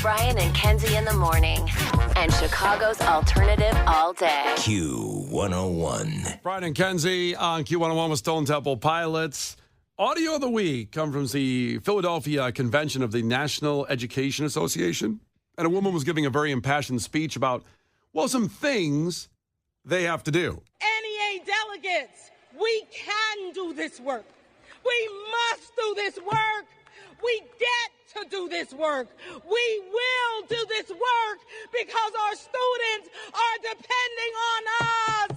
Brian and Kenzie in the morning. And Chicago's alternative all day. Q101. Brian and Kenzie on Q101 with Stone Temple Pilots. Audio of the week come from the Philadelphia convention of the National Education Association. And a woman was giving a very impassioned speech about, well, some things they have to do. NEA delegates, we can do this work. We must do this work. We get to do this work. We will do this work because our students are depending on us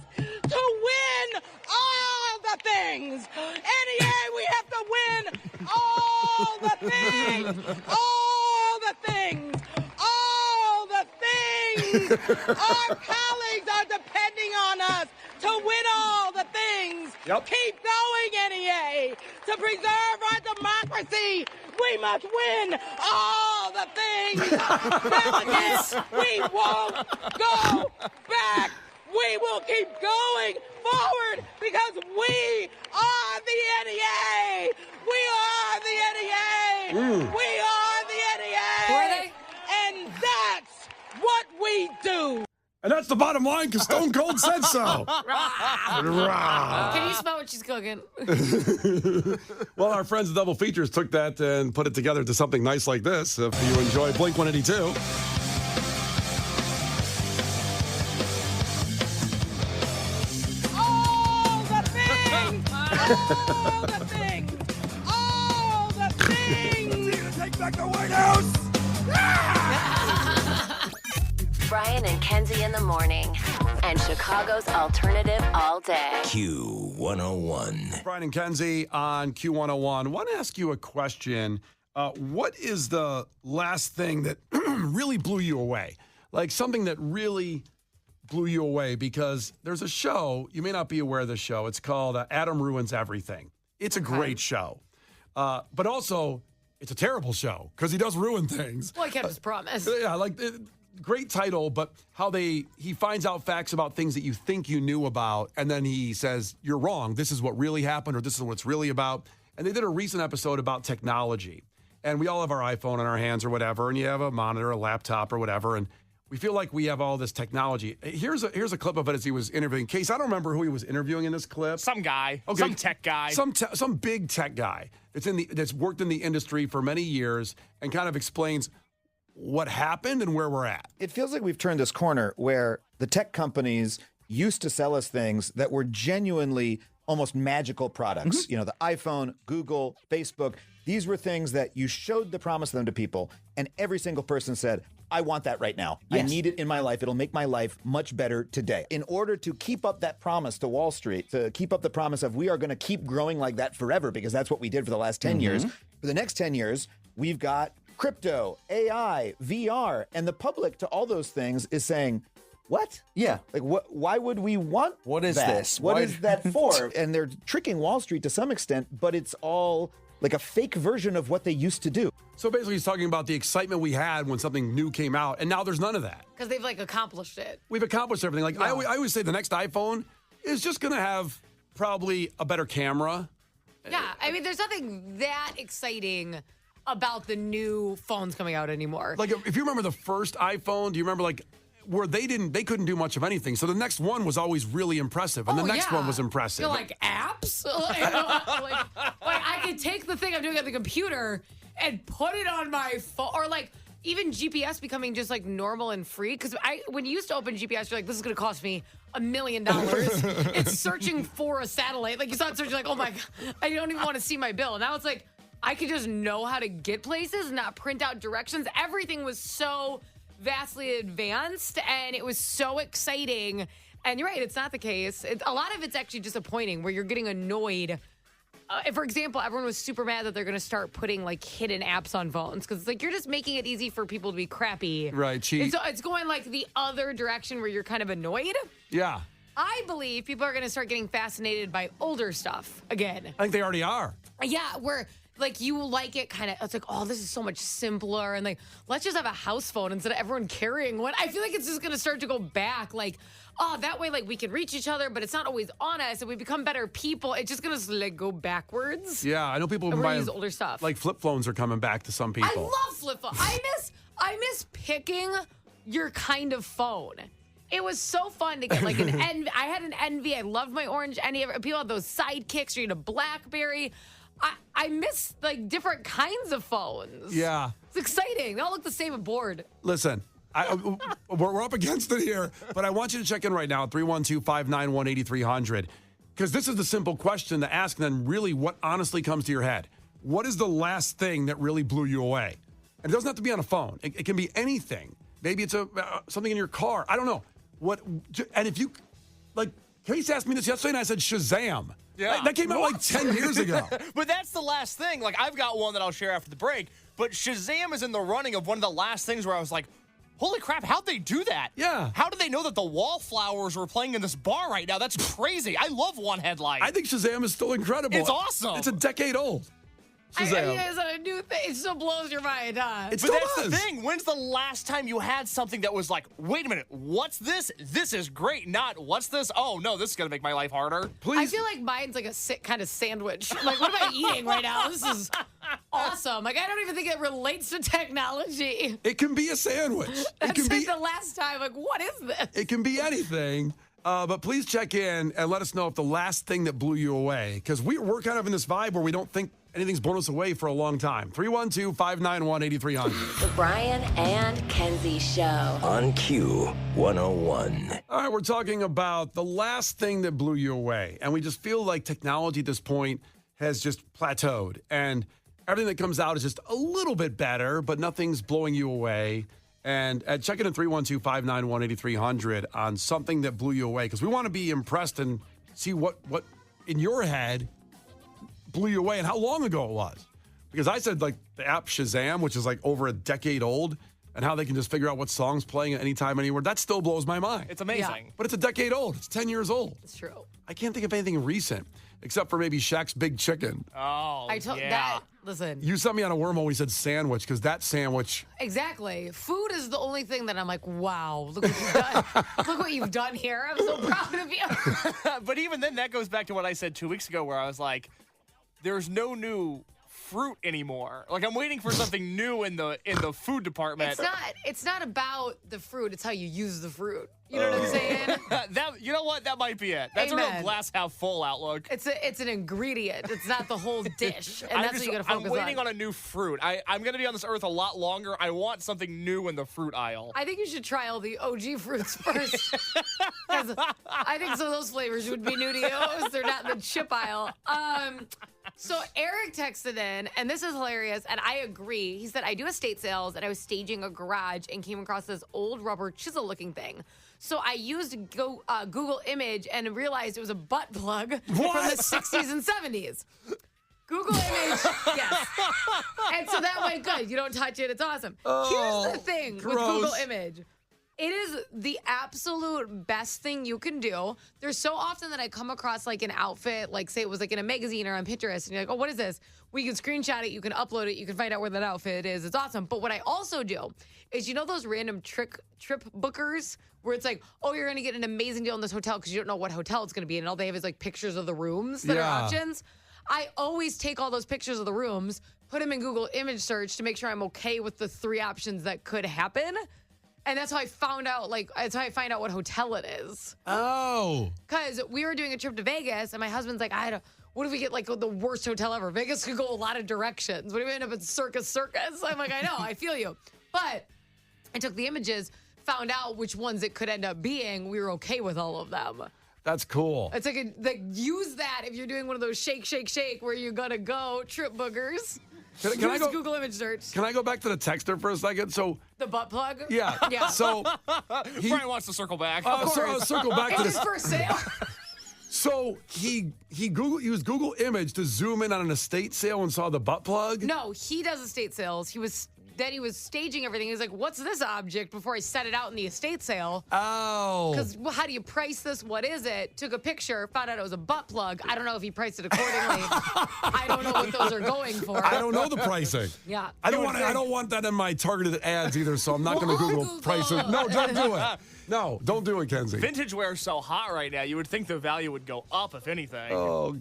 to win all the things. NEA, we have to win all the things. All the things. All the things. Our colleagues are depending on us to win all the things. Yep. Keep going, NEA. To preserve our democracy, we must win all the things. Delegates, we won't go back. We will keep going forward because we are the NEA. We are the NEA. We are the NEA. Who are they? And that's what we do. And that's the bottom line because Stone Cold said so. Can you smell what she's cooking? Well, our friends at Double Features took that and put it together to something nice like this. If you enjoy Blink 182. All the things. All the things. All the things. Take back the White House! Brian and Kenzie in the morning. And Chicago's alternative all day. Q101. Brian and Kenzie on Q101. I want to ask you a question. What is the last thing that really blew you away? Like something that really blew you away, because there's a show, you may not be aware of this show. It's called Adam Ruins Everything. It's a great show. But also, it's a terrible show because he does ruin things. Well, I kept his promise. Yeah, like great title, but how he finds out facts about things that you think you knew about, and then he says, you're wrong. This is what really happened, or this is what it's really about. And they did a recent episode about technology. And we all have our iPhone in our hands or whatever, and you have a monitor, a laptop or whatever, and we feel like we have all this technology. Here's a clip of it as he was interviewing. Case, I don't remember who he was interviewing in this clip. Some guy, Okay. some tech guy. Some big tech guy that's worked in the industry for many years and kind of explains what happened and where we're at. It feels like we've turned this corner where the tech companies used to sell us things that were genuinely almost magical products. Mm-hmm. You know, the iPhone, Google, Facebook, these were things that you showed the promise of them to people, and every single person said, I want that right now. I need it in my life. It'll make my life much better today. In order to keep up that promise to Wall Street, to keep up the promise of we are going to keep growing like that forever, because that's what we did for the last 10 years. For the next 10 years, we've got crypto, AI, VR, and the public to all those things is saying, what? Yeah. Like, what? Why would we want What is that? this? What Why- is that for? And they're tricking Wall Street to some extent, but it's all like a fake version of what they used to do. So basically he's talking about the excitement we had when something new came out, and now there's none of that. Because they've accomplished it. We've accomplished everything. Like I always say the next iPhone is just going to have probably a better camera. Yeah, I mean, there's nothing that exciting about the new phones coming out anymore. Like if you remember the first iPhone, do you remember where they couldn't do much of anything. So the next one was always really impressive, and the next one was impressive. You're like apps? like I could take the thing I'm doing on the computer and put it on my phone, or even GPS becoming just normal and free. Because when you used to open GPS, you're like, this is going to cost me $1 million. It's searching for a satellite. Like you saw it searching, oh my God, I don't even want to see my bill. Now it's like, I could just know how to get places, not print out directions. Everything was so vastly advanced, and it was so exciting. And you're right, it's not the case. A lot of it's actually disappointing, where you're getting annoyed. For example, everyone was super mad that they're going to start putting hidden apps on phones, because you're just making it easy for people to be crappy. Right, cheat. And so it's going the other direction where you're kind of annoyed. Yeah. I believe people are going to start getting fascinated by older stuff again. I think they already are. Yeah, where you like it kind of, it's oh, this is so much simpler. And let's just have a house phone instead of everyone carrying one. I feel like it's just going to start to go back. Oh, that way, we can reach each other, but it's not always on us, and we become better people. It's just going to go backwards. Yeah, I know people And we're buy gonna use older stuff. flip phones are coming back to some people. I love flip phones. I I miss picking your kind of phone. It was so fun to get like an Envy. I had an Envy. I loved my orange Envy. People had those sidekicks. Or you had a BlackBerry. I miss like different kinds of phones. Yeah. It's exciting. They all look the same aboard. Listen, we're up against it here, but I want you to check in right now at 312-591-8300 because this is the simple question to ask, and then really what honestly comes to your head. What is the last thing that really blew you away? And it doesn't have to be on a phone. It can be anything. Maybe it's something in your car. I don't know. And if you, like, Case asked me this yesterday, and I said Shazam. Yeah. That came out like 10 years ago. But that's the last thing. Like, I've got one that I'll share after the break, but Shazam is in the running of one of the last things where I was like, holy crap, how'd they do that? Yeah. How did they know that the wallflowers were playing in this bar right now? That's crazy. I love One Headlight. I think Shazam is still incredible. It's awesome. It's a decade old. Shazam. It's a new thing. It still blows your mind, huh? It But still that's does. the thing. When's the last time you had something that was like, wait a minute, what's this? This is great. Not, what's this? Oh, no, this is going to make my life harder. Please. I feel like mine's like a kind of sandwich. Like, what am I eating right now? This is awesome. Like, I don't even think it relates to technology. It can be a sandwich. That's it can like be. the last time. Like, what is this? It can be anything. But please check in and let us know if the last thing that blew you away, because we're kind of in this vibe where we don't think anything's blown us away for a long time. 312-591-8300. The Brian and Kenzie Show. On Q 101. All right, we're talking about the last thing that blew you away. And we just feel like technology at this point has just plateaued. And everything that comes out is just a little bit better, but nothing's blowing you away. And check in at 312-591-8300 on something that blew you away, because we want to be impressed and see what in your head blew you away and how long ago it was. Because I said, like, the app Shazam, which is like over a decade old, and how they can just figure out what song's playing at any time, anywhere. That still blows my mind. It's amazing. But it's a decade old. It's 10 years old. It's true. I can't think of anything recent, except for maybe Shaq's Big Chicken. Oh, I told yeah. that. Listen. You sent me on a wormhole when you said sandwich, because that sandwich... Exactly. Food is the only thing that I'm like, wow, look what you've done. Look what you've done here. I'm so proud of you. But even then, that goes back to what I said 2 weeks ago, where I was like, there's no new fruit anymore. Like, I'm waiting for something new in the food department. It's not about the fruit. It's how you use the fruit. You know what I'm saying? You know what? That might be it. That's a real Amen. glass half full outlook. It's an ingredient. It's not the whole dish. And that's what you got to focus I'm waiting on a new fruit. I'm going to be on this earth a lot longer. I want something new in the fruit aisle. I think you should try all the OG fruits first. 'Cause I think some of those flavors would be new to you. They're not in the chip aisle. So Eric texted in, and this is hilarious, and I agree. He said, I do estate sales, and I was staging a garage and came across this old rubber chisel-looking thing. So I used Google Image and realized it was a butt plug from the 60s and 70s. Google Image, yes. And so that went good. You don't touch it. It's awesome. Here's the thing with Google Image. It is the absolute best thing you can do. There's so often that I come across like an outfit, like say it was like in a magazine or on Pinterest, and you're like, oh, what is this? We can screenshot it, you can upload it, you can find out where that outfit is. It's awesome. But what I also do is, you know those random trip bookers where it's like, oh, you're going to get an amazing deal in this hotel because you don't know what hotel it's going to be, and all they have is like pictures of the rooms that are options. I always take all those pictures of the rooms, put them in Google Image search to make sure I'm okay with the 3 options that could happen. And that's how I found out, that's how I find out what hotel it is. Oh. Because we were doing a trip to Vegas, and my husband's like, what if we get, like, the worst hotel ever? Vegas could go a lot of directions. What if we end up at Circus? I'm like, I know, I feel you. But I took the images, found out which ones it could end up being. We were okay with all of them. That's cool. It's like use that if you're doing one of those shake where you gotta go trip boogers. Can I go, Google image search. Can I go back to the texter for a second? So the butt plug? Yeah. Yeah. So Brian wants to circle back. I'll circle back to It's this. just for sale. So he used Google Image to zoom in on an estate sale and saw the butt plug? No, he does estate sales. He was staging everything. He was like, what's this object before I set it out in the estate sale? Oh. Because how do you price this? What is it? Took a picture, found out it was a butt plug. I don't know if he priced it accordingly. I don't know what those are going for. I don't know the pricing. Yeah. I don't want that in my targeted ads either, so I'm not going to Google prices. No, don't do it. No, don't do it, Kenzie. Vintage wear is so hot right now. You would think the value would go up, if anything. Oh,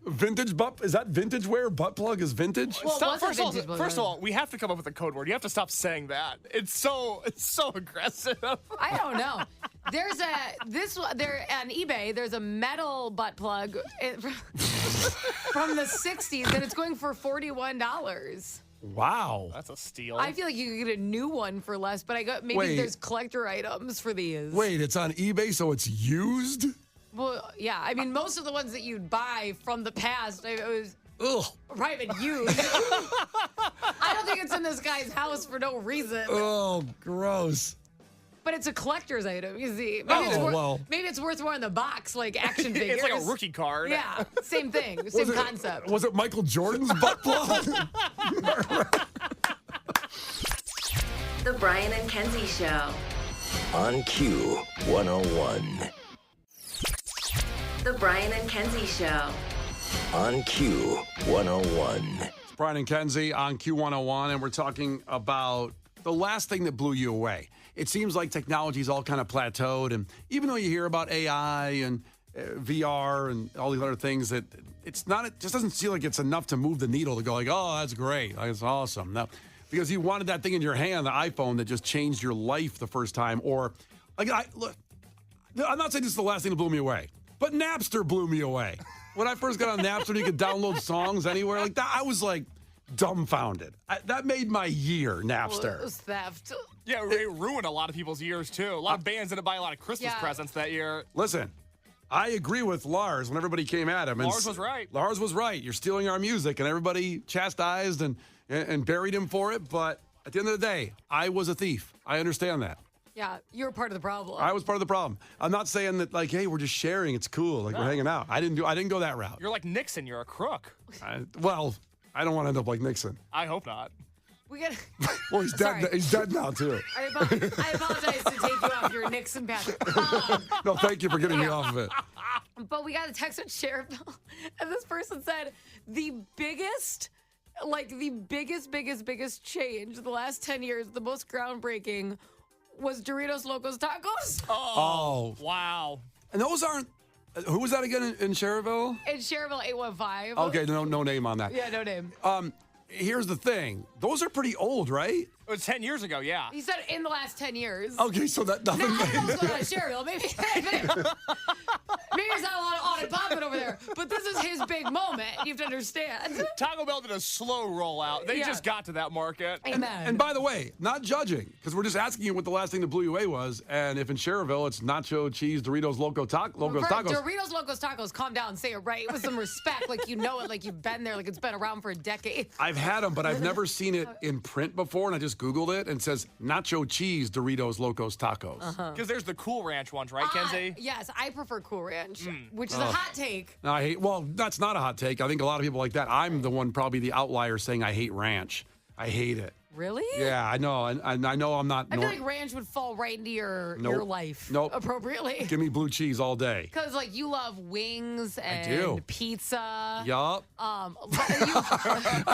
vintage butt. Is that vintage wear? Butt plug is vintage? Well, First of all, we have to come up with a code word. You have to stop saying that. It's so aggressive. I don't know. There's on eBay. There's a metal butt plug from the '60s, and it's going for $41. Wow. That's a steal. I feel like you could get a new one for less, but maybe there's collector items for these. Wait, it's on eBay, so it's used? Well, yeah. I mean, most of the ones that you'd buy from the past, it was Ugh. probably been used. I don't think it's in this guy's house for no reason. Oh, gross. But it's a collector's item, you see. Maybe it's worth more in the box, like action figures. It's like a rookie card. Yeah, same thing, same concept. Was it Michael Jordan's butt plug? The Brian and Kenzie Show. On Q 101. The Brian and Kenzie Show. On Q 101. It's Brian and Kenzie on Q101, and we're talking about the last thing that blew you away. It seems like technology's all kind of plateaued, and even though you hear about AI and VR and all these other things, it just doesn't feel like it's enough to move the needle to go like, oh, that's great, that's awesome. No, because you wanted that thing in your hand, the iPhone that just changed your life the first time, or look, I'm not saying this is the last thing that blew me away, but Napster blew me away. When I first got on Napster, you could download songs anywhere like that. I was like dumbfounded. That made my year, Napster. Well, it was theft. Yeah, it ruined a lot of people's years, too. A lot of bands didn't buy a lot of Christmas presents that year. Listen, I agree with Lars when everybody came at him. Lars was right. Lars was right. You're stealing our music, and everybody chastised and buried him for it. But at the end of the day, I was a thief. I understand that. Yeah, you were part of the problem. I was part of the problem. I'm not saying that, like, hey, we're just sharing. It's cool. Like, we're hanging out. I didn't go that route. You're like Nixon. You're a crook. I don't want to end up like Nixon. I hope not. We got. Well, he's dead. He's dead now too. I apologize to take you off your Nixon path. No, thank you for getting me off of it. But we got a text at Cherville, and this person said the biggest change the last 10 years, the most groundbreaking, was Doritos Locos Tacos. Oh, wow. And those aren't. Who was that again in Cherville? In Cherville 815. Okay, no name on that. Yeah, no name. Here's the thing. Those are pretty old, right? It was 10 years ago, yeah. He said in the last 10 years. Okay, so that nothing. Now, I don't know what's going on in Cherville. Maybe there's not a lot of on and popping over there, but this is his big moment. You have to understand. Taco Bell did a slow rollout. They just got to that market. Amen. And by the way, not judging, because we're just asking you what the last thing that blew you away was. And if in Cherville it's nacho cheese Doritos Locos Tacos. Doritos Locos Tacos, calm down, say it right with some respect, like you know it, like you've been there, like it's been around for a decade. I've had them, but I've never seen it in print before, and I just Googled it and it says nacho cheese Doritos Locos Tacos. Because there's the Cool Ranch ones, right, Kenzie? Yes, I prefer Cool Ranch, which is a hot take. Well, that's not a hot take. I think a lot of people like that. I'm the one, probably the outlier, saying I hate ranch. I hate it. Really? Yeah, I know. I know I'm not. I feel like ranch would fall right into your life appropriately. Give me blue cheese all day. Because, like, you love wings and pizza. Yup. I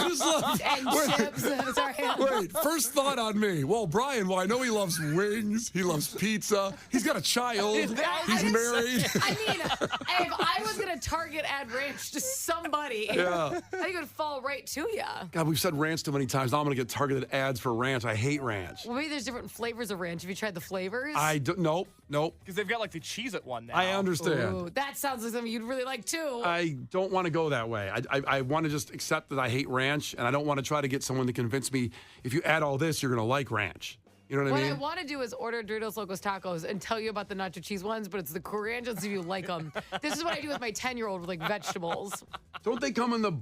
just love and chips. Sorry. Wait, first thought on me. Well, Brian, I know he loves wings. He loves pizza. He's got a child. He's married. I mean, if I was going to target ad ranch to somebody, I think it would fall right to you. God, we've said ranch too many times. Now I'm going to get targeted ads for ranch. I hate ranch. Well, maybe there's different flavors of ranch. Have you tried the flavors? Nope. Because they've got like the Cheez-It one now. I understand. Ooh, that sounds like something you'd really like too. I don't want to go that way. I want to just accept that I hate ranch, and I don't want to try to get someone to convince me if you add all this, you're going to like ranch. You know what I mean? What I want to do is order Doritos Locos Tacos and tell you about the nacho cheese ones, but it's the Cool Ranch and see if you like them. This is what I do with my 10-year-old with like vegetables. Don't they come in the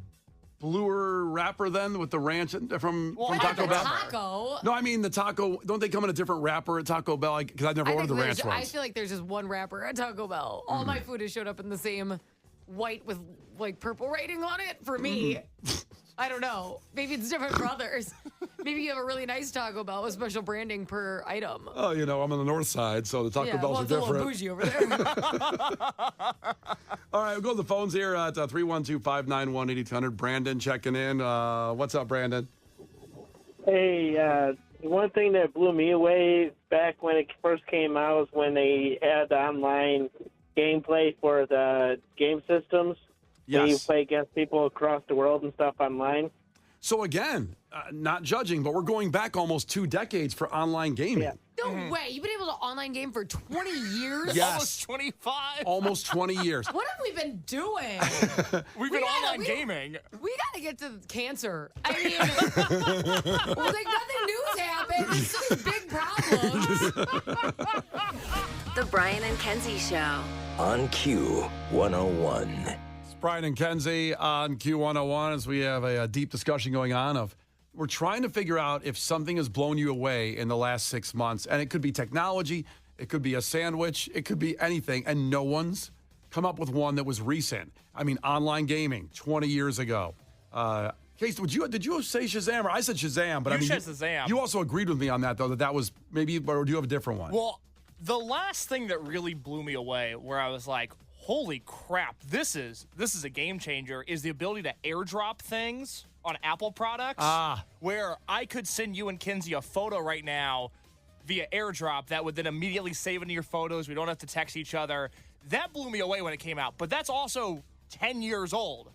bluer wrapper then with the ranch from Taco Bell? Taco. No, I mean the taco. Don't they come in a different wrapper at Taco Bell? Because I've never ordered the ranch ones. I feel like there's just one wrapper at Taco Bell. All my food has showed up in the same white with like purple writing on it for me. I don't know. Maybe it's different for others. Maybe you have a really nice Taco Bell with special branding per item. Oh, I'm on the north side, so the Taco Bells are it's a different. little bougie over there. All right, we'll go to the phones here at 312-591-8200. Brandon checking in. What's up, Brandon? Hey, one thing that blew me away back when it first came out was when they had the online gameplay for the game systems. Where you Yes. play against people across the world and stuff online. So again, not judging, but we're going back almost 2 decades for online gaming. Yeah. No way. You've been able to online game for 20 years? Yes. Almost 25. Almost 20 years. What have we been doing? We've been online we- gaming. We got to get to cancer. I mean, like nothing new's happened. It's such big problems. The Brian and Kenzie Show. On Q101. It's Brian and Kenzie on Q101 as we have a deep discussion going on of we're trying to figure out if something has blown you away in the last 6 months. And it could be technology, it could be a sandwich, it could be anything. And no one's come up with one that was recent. I mean, online gaming 20 years ago. Case, did you say Shazam? Or I said Shazam, but You I mean, said Shazam. You also agreed with me on that, though, that was maybe, or do you have a different one? Well, the last thing that really blew me away, where I was like, holy crap, this is a game changer, is the ability to airdrop things on Apple products. Where I could send you and Kenzie a photo right now via airdrop that would then immediately save into your photos. We don't have to text each other. That blew me away when it came out, but that's also 10 years old.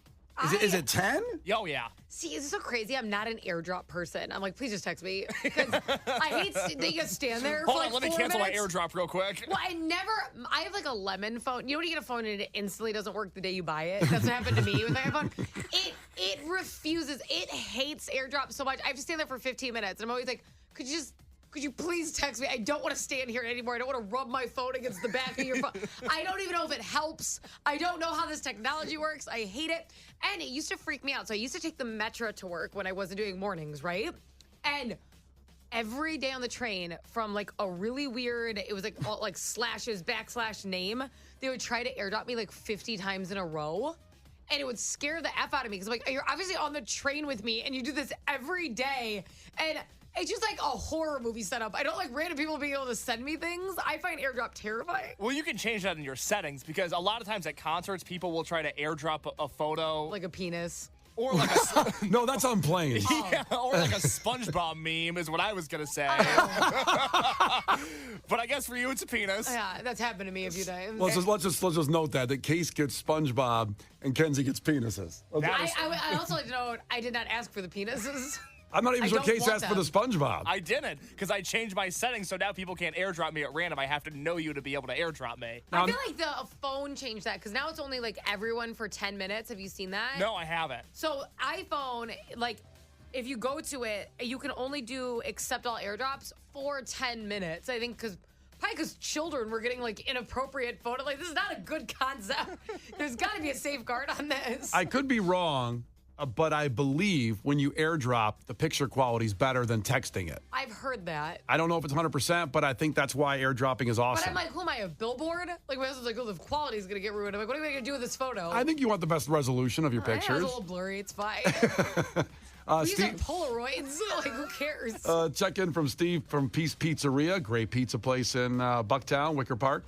Is it 10? Oh, yeah. See, it's so crazy. I'm not an airdrop person. I'm like, please just text me. Because I hate that you stand there Hold for on, like let me 4 cancel minutes. my airdrop real quick. Well, I have like a lemon phone. You know when you get a phone and it instantly doesn't work the day you buy it? That's what happened to me with my iPhone. It refuses. It hates airdrop so much. I have to stand there for 15 minutes. And I'm always like, could you please text me? I don't want to stand here anymore. I don't want to rub my phone against the back of your phone. I don't even know if it helps. I don't know how this technology works. I hate it. And it used to freak me out. So I used to take the Metro to work when I wasn't doing mornings, right? And every day on the train from like a really weird, it was like all, like slashes, backslash name, they would try to airdrop me like 50 times in a row. And it would scare the F out of me because I'm like, you're obviously on the train with me and you do this every day. And it's just like a horror movie setup. I don't like random people being able to send me things. I find airdrop terrifying. Well, you can change that in your settings because a lot of times at concerts, people will try to airdrop a photo. Like a penis. Or like a... No, that's on planes. Yeah, or like a SpongeBob meme is what I was going to say. But I guess for you, it's a penis. Yeah, that's happened to me a few times. Let's just note that Case gets SpongeBob and Kenzie gets penises. I also like to know, I did not ask for the penises. I'm not even I sure don't Case want asked for the SpongeBob. I didn't because I changed my settings so now people can't airdrop me at random. I have to know you to be able to airdrop me. I feel like the phone changed that because now it's only like everyone for 10 minutes. Have you seen that? No, I haven't. So iPhone, like, if you go to it, you can only do accept all airdrops for 10 minutes. I think because children were getting like inappropriate photo. Like, this is not a good concept. There's got to be a safeguard on this. I could be wrong, but I believe when you airdrop, the picture quality is better than texting it. I've heard that. I don't know if it's 100%, but I think that's why airdropping is awesome. But I'm like, who am I, a billboard? Like, my husband's like, oh, the quality's going to get ruined. I'm like, what are we going to do with this photo? I think you want the best resolution of your It's a pictures. little blurry. It's fine. These are Polaroids. Like, who cares? Check in from Steve from Peace Pizzeria, great pizza place in Bucktown, Wicker Park.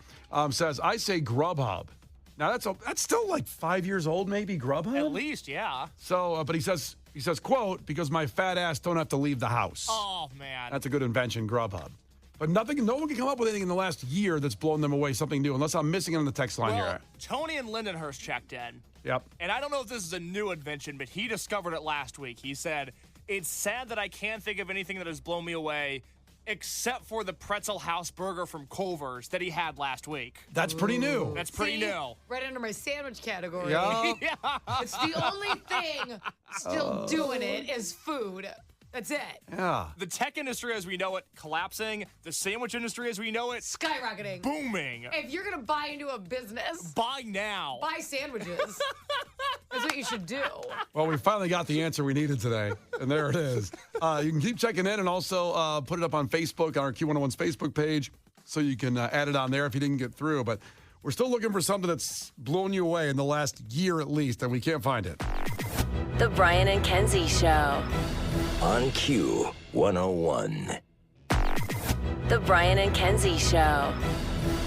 Says, I say Grubhub. Now that's still like 5 years old, maybe Grubhub. At least, yeah. So, but he says, quote, because my fat ass don't have to leave the house. Oh man, That's a good invention, Grubhub. But no one can come up with anything in the last year that's blown them away, something new, unless I'm missing it on the text line well, here. Tony and Lindenhurst checked in. Yep. And I don't know if this is a new invention, but he discovered it last week. He said, it's sad that I can't think of anything that has blown me away except for the pretzel house burger from Culver's that he had last week. That's pretty new. That's pretty See? new. Right under my sandwich category. Yeah. It's the only thing still doing it is food. That's it. Yeah. The tech industry as we know it collapsing. The sandwich industry as we know it Skyrocketing. booming. If you're going to buy into a business, Buy now. buy sandwiches. That's what you should do. Well, we finally got the answer we needed today, and there it is. You can keep checking in and also put it up on Facebook, on our Q101's Facebook page, so you can add it on there if you didn't get through. But we're still looking for something that's blown you away in the last year at least, and we can't find it. The Brian and Kenzie Show. On Q101. The Brian and Kenzie Show.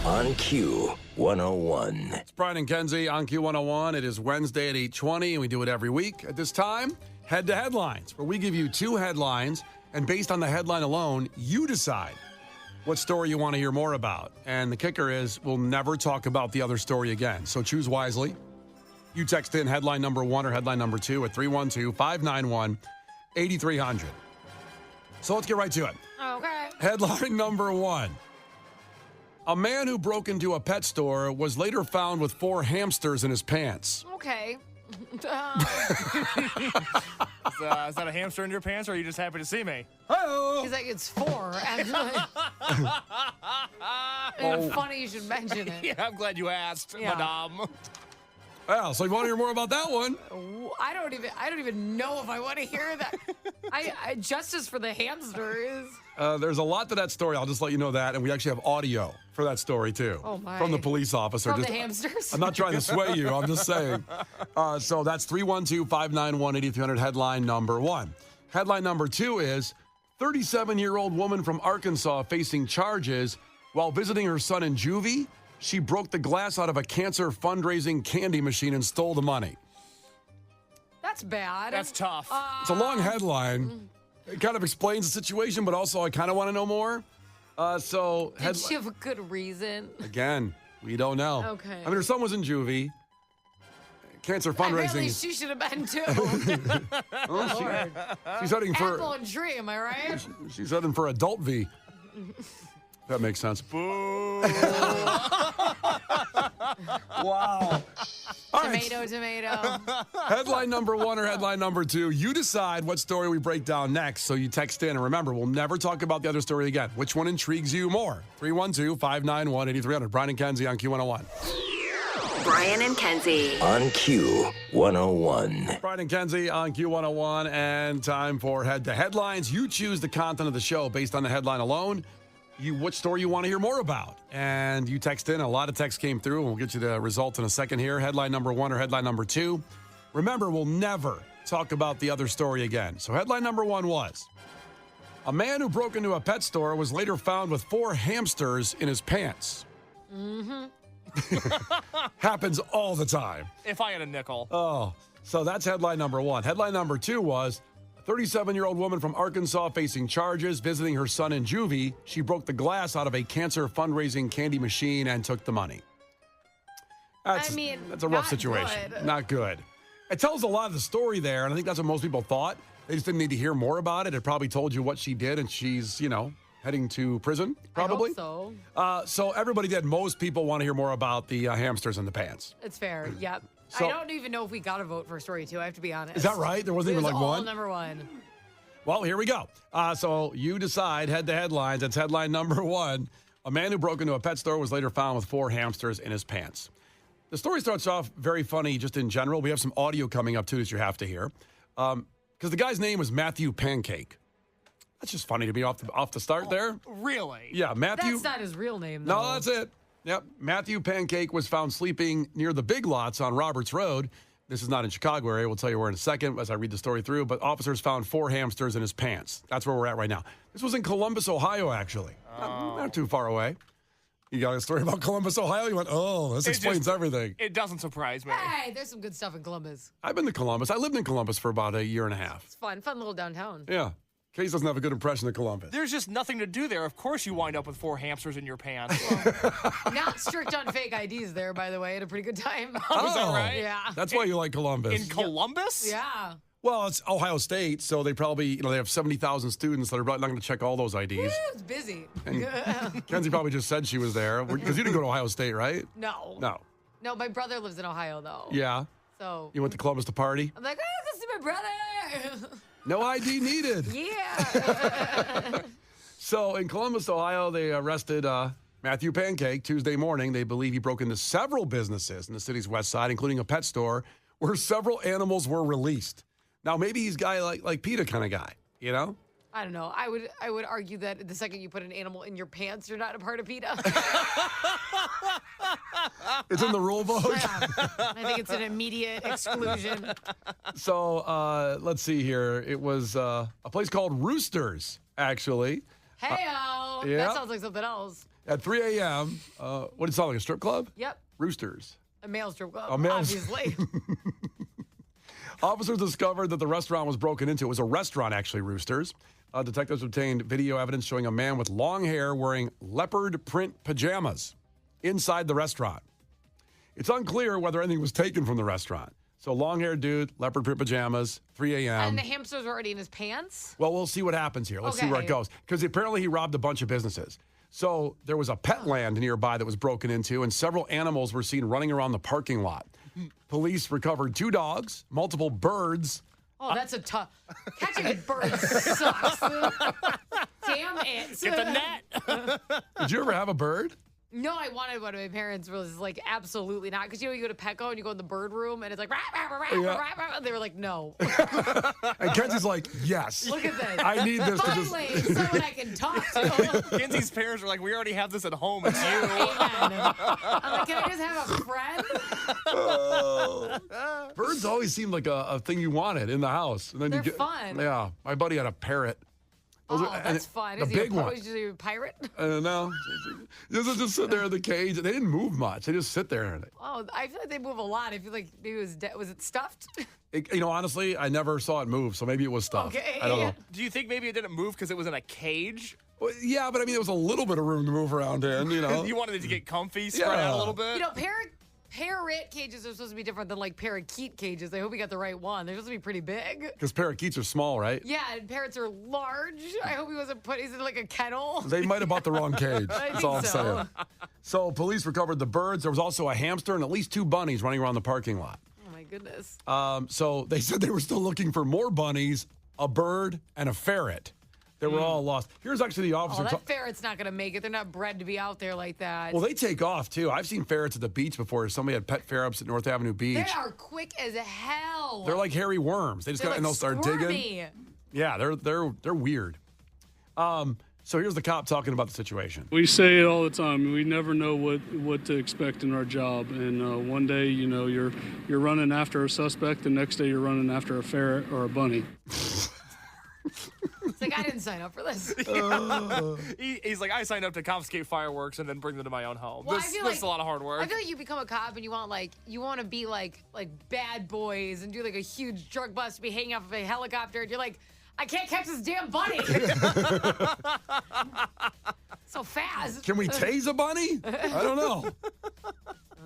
On Q101. It's Brian and Kenzie on Q101. It is Wednesday at 8:20, and we do it every week at this time. Head to Headlines, where we give you two headlines, And based on the headline alone, you decide what story you want to hear more about. And the kicker is we'll never talk about the other story again. So choose wisely. You text in headline number 1 or headline number 2 at 312-591-8300. So let's get right to it. Okay. Headline number 1. A man who broke into a pet store was later found with 4 hamsters in his pants. Okay. Is that a hamster in your pants, or are you just happy to see me? He's like, it's 4, actually. And funny you should mention it. Yeah, I'm glad you asked, Yeah. madame. Well, so you want to hear more about that one? I don't even know if I want to hear that. I justice for the hamsters. There's a lot to that story. I'll just let you know that. And we actually have audio for that story, too. Oh, my. From the police officer. From the hamsters? I'm not trying to sway you. I'm just saying. So that's 312-591-8300, headline number 1. Headline number 2 is 37-year-old woman from Arkansas facing charges while visiting her son in juvie. She broke the glass out of a cancer fundraising candy machine and stole the money. That's bad. That's tough. It's a long headline. It kind of explains the situation, but also I kind of want to know more. Did she have a good reason? Again, we don't know. Okay. I mean, her son was in juvie. Cancer fundraising. Really, she should have been too. Lord. She's heading for. Apple and tree, am I right? She's heading for adult V. That makes sense. Boo. Wow. All right. Tomato. Headline number 1 or headline number 2. You decide what story we break down next. So you text in. And remember, we'll never talk about the other story again. Which one intrigues you more? 312-591-8300. Brian and Kenzie on Q101. Brian and Kenzie. On Q101. Brian and Kenzie on Q101. And time for Head to Headlines. You choose the content of the show based on the headline alone. What story you want to hear more about. And you text in. A lot of texts came through, and we'll get you the results in a second here. Headline number 1 or headline number 2. Remember, we'll never talk about the other story again. So headline number 1 was, a man who broke into a pet store was later found with 4 hamsters in his pants. Mm-hmm. Happens all the time. If I had a nickel. Oh, so that's headline number 1. Headline number 2 was, 37-year-old woman from Arkansas facing charges, visiting her son in juvie. She broke the glass out of a cancer fundraising candy machine and took the money. That's a rough not situation. good. Not good. It tells a lot of the story there, and I think that's what most people thought. They just didn't need to hear more about it. It probably told you what she did, and she's, heading to prison, probably. I hope so. So everybody did. Most people want to hear more about the hamsters in the pants. It's fair. Yep. So- I don't even know if we got a vote for story 2. I have to be honest. Is that right? There wasn't It even was like all one? number 1. Well, here we go. So you decide, head to headlines. That's headline number 1. A man who broke into a pet store was later found with 4 hamsters in his pants. The story starts off very funny just in general. We have some audio coming up, too, that you have to hear. Because the guy's name was Matthew Pancake. That's just funny to be off the start there. Really? Yeah, Matthew. That's not his real name, though. No, that's it. Yep. Matthew Pancake was found sleeping near the Big Lots on Roberts Road. This is not in Chicago area. We'll tell you where in a second as I read the story through. But officers found 4 hamsters in his pants. That's where we're at right now. This was in Columbus, Ohio, actually. Not too far away. You got a story about Columbus, Ohio? You went, this explains everything. It doesn't surprise me. Hey, there's some good stuff in Columbus. I've been to Columbus. I lived in Columbus for about a year and a half. It's fun little downtown. Yeah. Case doesn't have a good impression of Columbus. There's just nothing to do there. Of course you wind up with 4 hamsters in your pants. Not strict on fake IDs there, by the way. Had a pretty good time. Was that right? Yeah. That's why you like Columbus. In Columbus? Yeah. Well, it's Ohio State, so they probably, they have 70,000 students that are probably not going to check all those IDs. It's busy. Kenzie probably just said she was there because you didn't go to Ohio State, right? No. No. My brother lives in Ohio, though. Yeah. So You went to Columbus to party? I'm like, go see my brother. No ID needed. Yeah. So in Columbus, Ohio, they arrested Matthew Pancake Tuesday morning. They believe he broke into several businesses in the city's west side, including a pet store where several animals were released. Now, maybe he's a guy like PETA kind of guy, I don't know. I would argue that the second you put an animal in your pants, you're not a part of PETA. It's in the rule book. I think it's an immediate exclusion. So let's see here. It was a place called Roosters, actually. Hey-o. yeah. That sounds like something else. At 3 a.m. What did it sound like, a strip club? Yep. Roosters. A male strip club, A male- obviously. Officers discovered that the restaurant was broken into. It was a restaurant, actually, Roosters. Detectives obtained video evidence showing a man with long hair wearing leopard print pajamas inside the restaurant. It's unclear whether anything was taken from the restaurant. So long-haired dude, leopard print pajamas, 3 a.m. And the hamsters were already in his pants? Well, we'll see what happens here. Let's see where it goes. Because apparently he robbed a bunch of businesses. So there was a pet land nearby that was broken into, and several animals were seen running around the parking lot. Police recovered 2 dogs, multiple birds. Oh, that's a tough. Catching birds sucks. Damn it. Get the net. Did you ever have a bird? No, I wanted one. My parents was like, absolutely not. Because, you go to Petco and you go in the bird room and it's like, rah, rah, rah, rah, rah, rah. They were like, no. And Kenzie's like, yes. Look at this. I need this to Finally, someone I can talk to. Kenzie's parents were like, we already have this at home. It's you. I'm like, can I just have a friend? Birds always seemed like a thing you wanted in the house. And then They're fun. Yeah. My buddy had a parrot. That's fun. The Is big one. Is he a pirate? No. Just sit there in the cage. They didn't move much. They just sit there. Oh, I feel like they move a lot. I feel like maybe was it stuffed? Honestly, I never saw it move, so maybe it was stuffed. Okay. I don't know. Do you think maybe it didn't move because it was in a cage? Well, yeah, but I mean, there was a little bit of room to move around in, You wanted it to get comfy, spread out a little bit? Parrot cages are supposed to be different than like parakeet cages. I hope we got the right one. They're supposed to be pretty big. Because parakeets are small, right? Yeah, and parrots are large. I hope he wasn't he's in like a kennel. They might have bought the wrong cage. I That's all I'm think so. saying. So police recovered the birds. There was also a hamster and at least 2 bunnies running around the parking lot. Oh my goodness. So they said they were still looking for more bunnies, a bird, and a ferret. They were all lost. Here's actually the officer. Oh, that ferret's not going to make it. They're not bred to be out there like that. Well, they take off, too. I've seen ferrets at the beach before. Somebody had pet ferrets at North Avenue Beach. They are quick as hell. They're like hairy worms. They just They're and they'll start digging. squirmy. Yeah, they're weird. So here's the cop talking about the situation. We say it all the time. We never know what to expect in our job. And one day, you're running after a suspect. The next day, you're running after a ferret or a bunny. It's like, I didn't sign up for this. He's like, I signed up to confiscate fireworks and then bring them to my own home. Well, This is a lot of hard work. I feel like you become a cop and you want to be like Bad Boys and do like a huge drug bust, be hanging off of a helicopter, and you're like, I can't catch this damn bunny. So fast. Can we tase a bunny? I don't know.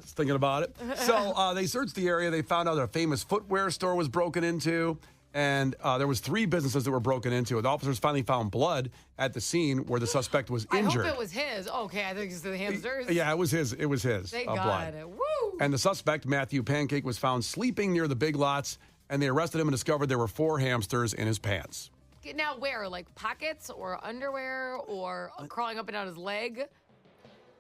Just thinking about it. So they searched the area. They found out a famous footwear store was broken into. And there was 3 businesses that were broken into. The officers finally found blood at the scene where the suspect was injured. I hope it was his. Okay, I think it's the hamsters. Yeah, it was his. It was his. Thank blood. God. Woo! And the suspect, Matthew Pancake, was found sleeping near the Big Lots, and they arrested him and discovered there were 4 hamsters in his pants. Now where? Like pockets or underwear or crawling up and down his leg?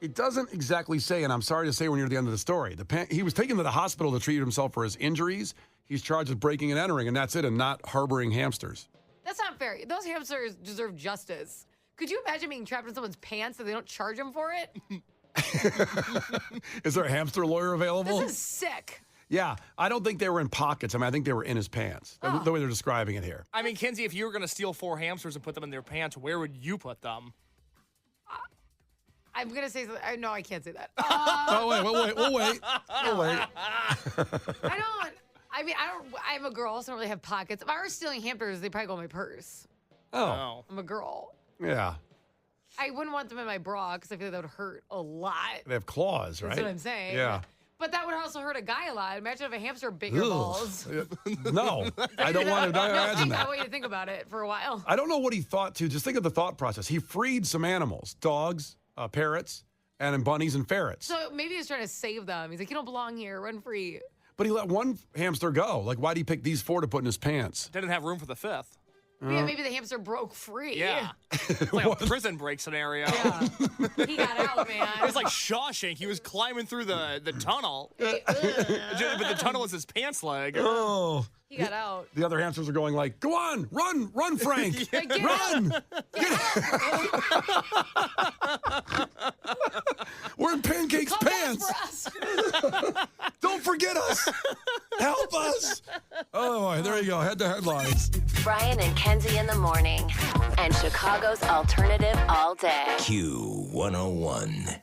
It doesn't exactly say, and I'm sorry to say we're near the end of the story. He was taken to the hospital to treat himself for his injuries. He's charged with breaking and entering, and that's it, and not harboring hamsters. That's not fair. Those hamsters deserve justice. Could you imagine being trapped in someone's pants and they don't charge him for it? Is there a hamster lawyer available? This is sick. Yeah, I don't think they were in pockets. I mean, I think they were in his pants, the way they're describing it here. I mean, Kenzie, if you were going to steal 4 hamsters and put them in their pants, where would you put them? I'm going to say something. No, I can't say that. We'll wait. I'm a girl, so I don't really have pockets. If I were stealing hamsters, they'd probably go in my purse. Oh. I'm a girl. Yeah. I wouldn't want them in my bra because I feel like that would hurt a lot. They have claws, right? That's what I'm saying. Yeah. But that would also hurt a guy a lot. Imagine if a hamster bit your balls. No, I don't want to imagine that. I want you to think about it for a while. I don't know what he thought, too. Just think of the thought process. He freed some animals, dogs, parrots, and bunnies and ferrets. So maybe he was trying to save them. He's like, you don't belong here. Run free. But he let one hamster go. Like, why did he pick these 4 to put in his pants? Didn't have room for the 5th. Yeah, maybe the hamster broke free. Yeah. It's like a prison break scenario. Yeah. He got out, man. It was like Shawshank. He was climbing through the tunnel. But the tunnel was his pants leg. Oh. He got out. The other hamsters are going like, go on, run, Frank. Run. We're in Pancake's pants. Don't forget us. Help us. Oh, there you go. Head to headlines. Brian and Kenzie in the morning. And Chicago's alternative all day. Q101.